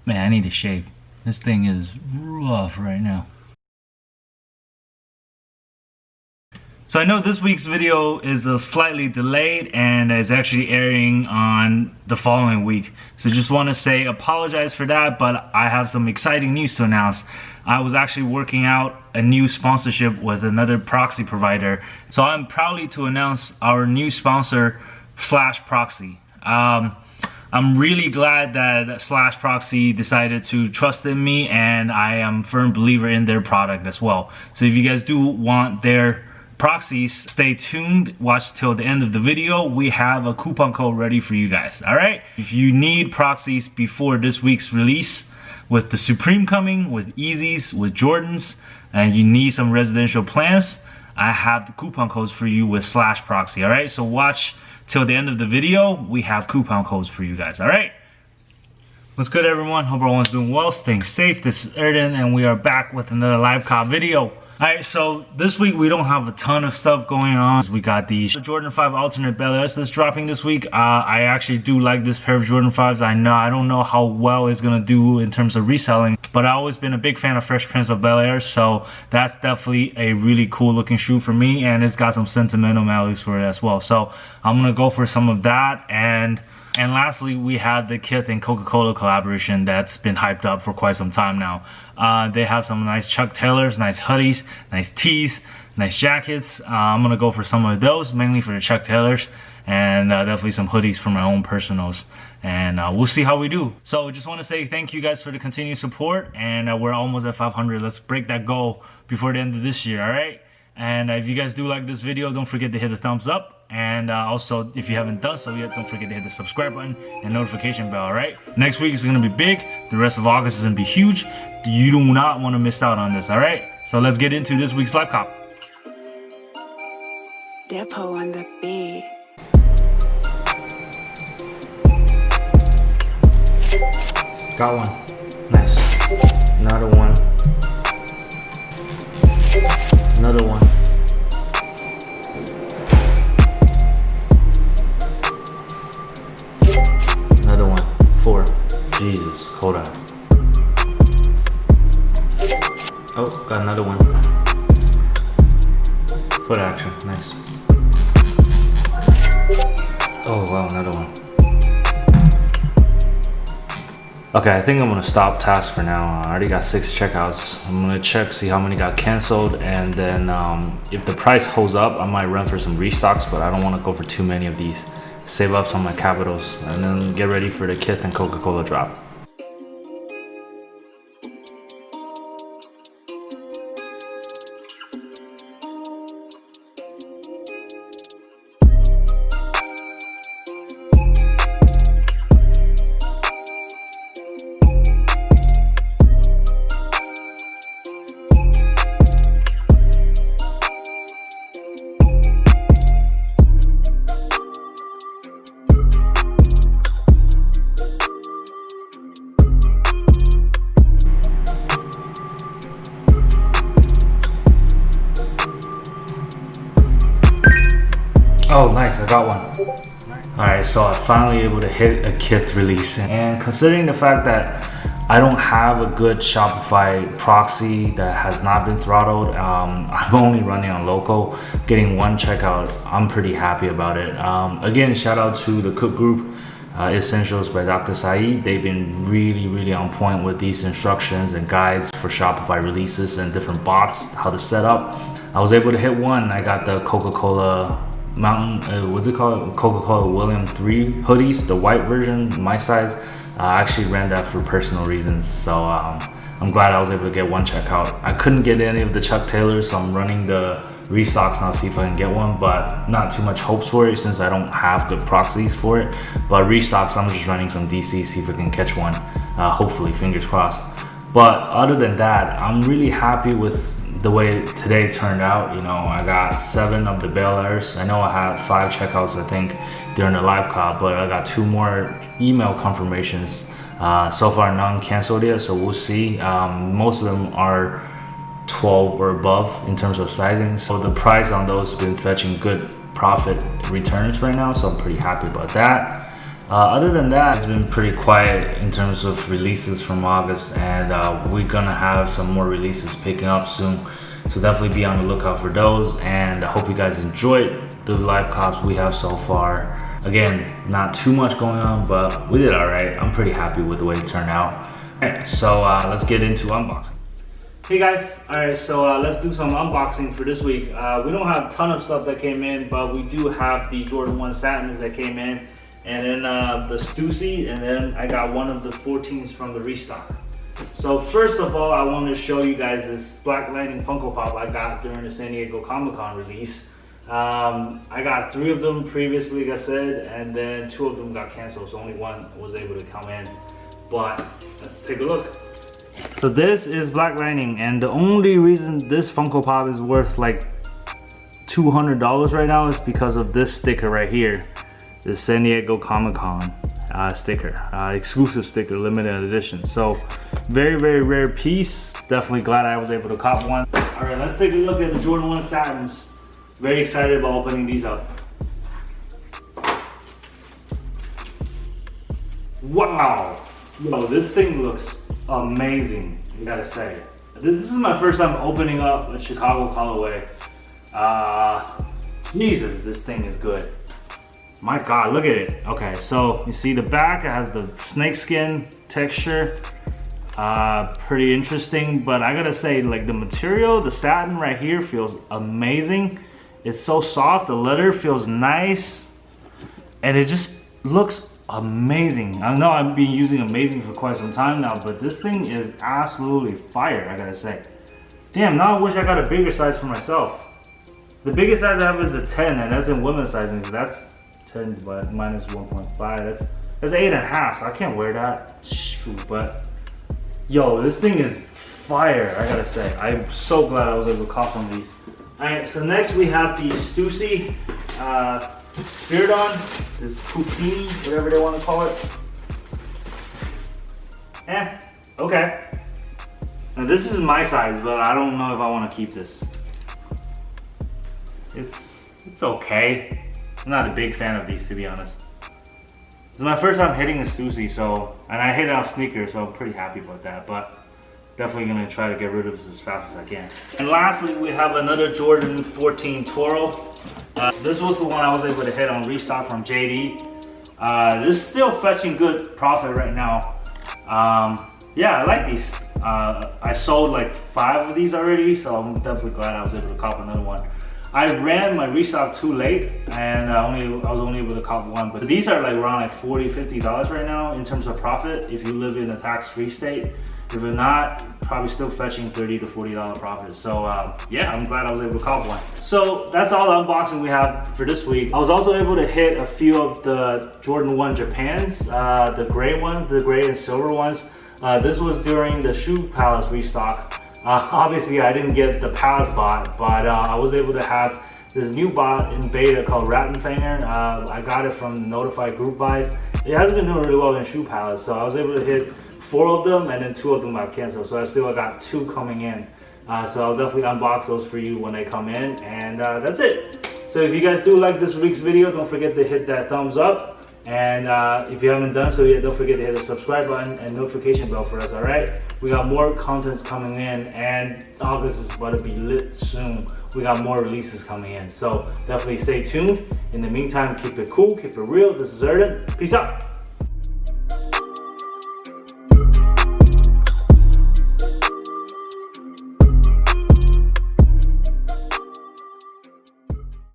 Man, I need to shave. This thing is rough right now. So I know this week's video is slightly delayed and it's actually airing on the following week. So just want to say apologize for that, but I have some exciting news to announce. I was actually working out a new sponsorship with another proxy provider. So I'm proudly to announce our new sponsor, Splashforce. I'm really glad that Splashforce decided to trust in me, and I am a firm believer in their product as well. So if you guys do want their proxies, stay tuned, watch till the end of the video. We have a coupon code ready for you guys. All right, if you need proxies before this week's release, with the Supreme coming, with Yeezys, with Jordans, and you need some residential plans, I have the coupon codes for you with Splashforce. All right, so watch till the end of the video. We have coupon codes for you guys. All right, what's good, everyone? Hope everyone's doing well, staying safe. This is Erden, and we are back with another live COD video. Alright, so this week we don't have a ton of stuff going on. We got the Jordan 5 alternate Bel-Airs that's dropping this week. I actually do like this pair of Jordan 5s. I don't know how well it's gonna do in terms of reselling, but I've always been a big fan of Fresh Prince of Bel-Airs, so that's definitely a really cool looking shoe for me, and it's got some sentimental values for it as well. So I'm gonna go for some of that. And lastly, we have the Kith and Coca-Cola collaboration that's been hyped up for quite some time now. They have some nice Chuck Taylors, nice hoodies, nice tees, nice jackets. I'm gonna go for some of those, mainly for the Chuck Taylors, and definitely some hoodies for my own personals. And we'll see how we do. So just want to say thank you guys for the continued support, and we're almost at 500. Let's break that goal before the end of this year, all right? And if you guys do like this video, don't forget to hit the thumbs up. And also, if you haven't done so yet, don't forget to hit the subscribe button and notification bell, all right? Next week is going to be big. The rest of August is going to be huge. You do not want to miss out on this, all right? So let's get into this week's live cop. Depot on the beat. Got one. Nice. Another one. Another one. Another one. 4. Jesus, hold on. Oh, got another one. Foot action, nice. Oh wow, another one. Okay, I think I'm gonna stop task for now. I already got 6 checkouts. I'm gonna check, see how many got canceled, and then if the price holds up, I might run for some restocks, but I don't wanna go for too many of these. Save up some of my capitals, and then get ready for the Kith and Coca-Cola drop. Oh, nice, I got one. Alright, so I'm finally able to hit a Kith release. And considering the fact that I don't have a good Shopify proxy that has not been throttled, I'm only running on local, getting 1 checkout, I'm pretty happy about it. Again, shout out to the COOKGROUP Essentials by Dr. Syed. They've been really on point with these instructions and guides for Shopify releases and different bots, how to set up. I was able to hit one. I got the Coca-Cola Mountain, what's it called? Coca-Cola William 3 hoodies, the white version, my size. I actually ran that for personal reasons, so I'm glad I was able to get 1 checkout. I couldn't get any of the Chuck Taylors, so I'm running the restocks now, see if I can get one, but not too much hopes for it since I don't have good proxies for it. But restocks, I'm just running some DC, see if I can catch one, hopefully, fingers crossed. But other than that, I'm really happy with the way today turned out. You know, I got 7 of the Bel-Airs. I know I had 5 checkouts, I think, during the live call, but I got 2 more email confirmations. So far, none canceled yet, so we'll see. Most of them are 12 or above in terms of sizing, so the price on those has been fetching good profit returns right now, so I'm pretty happy about that. Other than that, it's been pretty quiet in terms of releases from August, and we're gonna have some more releases picking up soon. So definitely be on the lookout for those, and I hope you guys enjoyed the live cops we have so far. Again, not too much going on, but we did all right. I'm pretty happy with the way it turned out. All right, so let's get into unboxing. Hey guys, all right, so let's do some unboxing for this week. We don't have a ton of stuff that came in, but we do have the Jordan 1 Satins that came in, and then the Stussy, and then I got one of the 14s from the restock. So first of all, I want to show you guys this Black Lightning Funko Pop I got during the San Diego Comic-Con release. I got 3 of them previously, like I said, and then 2 of them got canceled, so only 1 was able to come in. But let's take a look. So this is Black Lightning, and the only reason this Funko Pop is worth like $200 right now is because of this sticker right here. The San Diego Comic-Con sticker, exclusive sticker, limited edition. So very, very rare piece. Definitely glad I was able to cop one. All right, let's take a look at the Jordan 1 Satins. Very excited about opening these up. Wow, yo, this thing looks amazing, I gotta say. This is my first time opening up a Chicago colorway. Jesus, this thing is good. My God, look at it. Okay, so you see the back, it has the snakeskin texture. Pretty interesting, but I gotta say, like, the material, the satin right here feels amazing. It's so soft, the leather feels nice, and it just looks amazing. I know I've been using amazing for quite some time now, but this thing is absolutely fire, I gotta say. Damn, now I wish I got a bigger size for myself. The biggest size I have is a 10, and that's in women's sizing, so that's 10 but minus 1.5, that's 8.5, so I can't wear that. Shoot, but yo, this thing is fire, I gotta say. I'm so glad I was able to cop some of these. Alright, so next we have the Stussy Spiridon, this Poutine, whatever they want to call it. Okay. Now this is my size, but I don't know if I want to keep this. It's okay. I'm not a big fan of these, to be honest. It's my first time hitting a Stussy, so, and I hit it on sneaker, so I'm pretty happy about that, but definitely gonna try to get rid of this as fast as I can. And lastly, we have another Jordan 14 Toro. This was the one I was able to hit on restock from JD. This is still fetching good profit right now. Yeah, I like these. I sold like 5 of these already, so I'm definitely glad I was able to cop another one. I ran my restock too late, and I was only able to cop 1. But these are like around like $40, $50 right now in terms of profit if you live in a tax-free state. If you're not, probably still fetching $30 to $40 profit. So yeah, I'm glad I was able to cop 1. So that's all the unboxing we have for this week. I was also able to hit a few of the Jordan 1 Japans, the gray one, the gray and silver ones. This was during the Shoe Palace restock. Obviously I didn't get the Palace bot, but I was able to have this new bot in beta called Rattenfänger. I got it from the notified group buys. It hasn't been doing really well in Shoe Palace, so I was able to hit 4 of them, and then 2 of them got canceled. So I still got 2 coming in. So I'll definitely unbox those for you when they come in, and that's it. So if you guys do like this week's video, don't forget to hit that thumbs up. And if you haven't done so yet, don't forget to hit the subscribe button and notification bell for us, alright? We got more contents coming in, and August is about to be lit soon. We got more releases coming in, so definitely stay tuned. In the meantime, keep it cool, keep it real. This is Erden. Peace out.